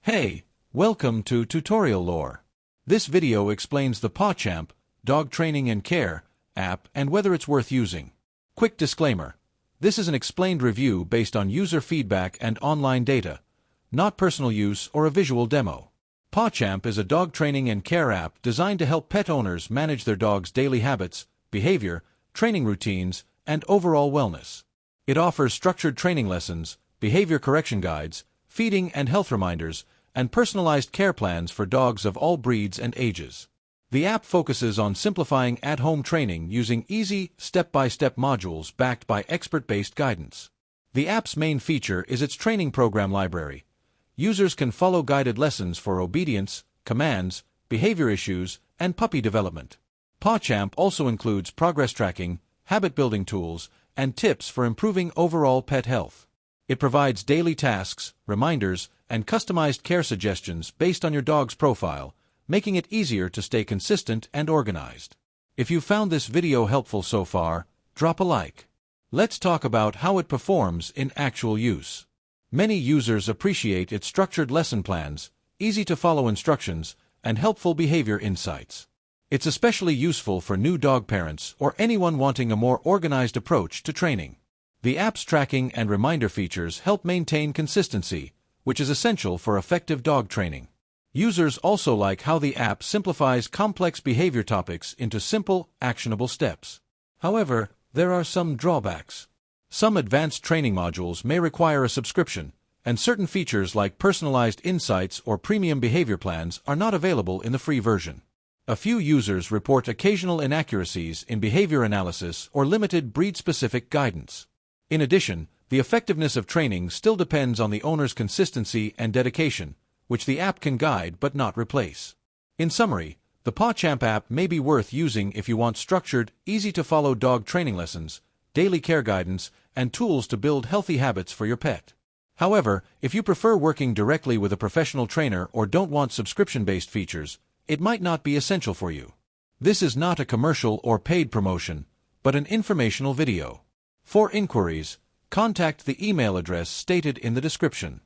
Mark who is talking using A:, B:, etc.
A: Hey, welcome to Tutorial Lore. This video explains the Pawchamp Dog Training and Care app and whether it's worth using. Quick disclaimer: this is an explained review based on user feedback and online data, not personal use or a visual demo. Pawchamp is a dog training and care app designed to help pet owners manage their dog's daily habits, behavior, training routines, and overall wellness. It offers structured training lessons, behavior correction guides, feeding and health reminders, and personalized care plans for dogs of all breeds and ages. The app focuses on simplifying at-home training using easy, step-by-step modules backed by expert-based guidance. The app's main feature is its training program library. Users can follow guided lessons for obedience, commands, behavior issues, and puppy development. Pawchamp also includes progress tracking, habit-building tools, and tips for improving overall pet health. It provides daily tasks, reminders, and customized care suggestions based on your dog's profile, making it easier to stay consistent and organized. If you found this video helpful so far, drop a like. Let's talk about how it performs in actual use. Many users appreciate its structured lesson plans, easy-to-follow instructions, and helpful behavior insights. It's especially useful for new dog parents or anyone wanting a more organized approach to training. The app's tracking and reminder features help maintain consistency, which is essential for effective dog training. Users also like how the app simplifies complex behavior topics into simple, actionable steps. However, there are some drawbacks. Some advanced training modules may require a subscription, and certain features like personalized insights or premium behavior plans are not available in the free version. A few users report occasional inaccuracies in behavior analysis or limited breed-specific guidance. In addition, the effectiveness of training still depends on the owner's consistency and dedication, which the app can guide but not replace. In summary, the Pawchamp app may be worth using if you want structured, easy-to-follow dog training lessons, daily care guidance, and tools to build healthy habits for your pet. However, if you prefer working directly with a professional trainer or don't want subscription-based features, it might not be essential for you. This is not a commercial or paid promotion, but an informational video. For inquiries, contact the email address stated in the description.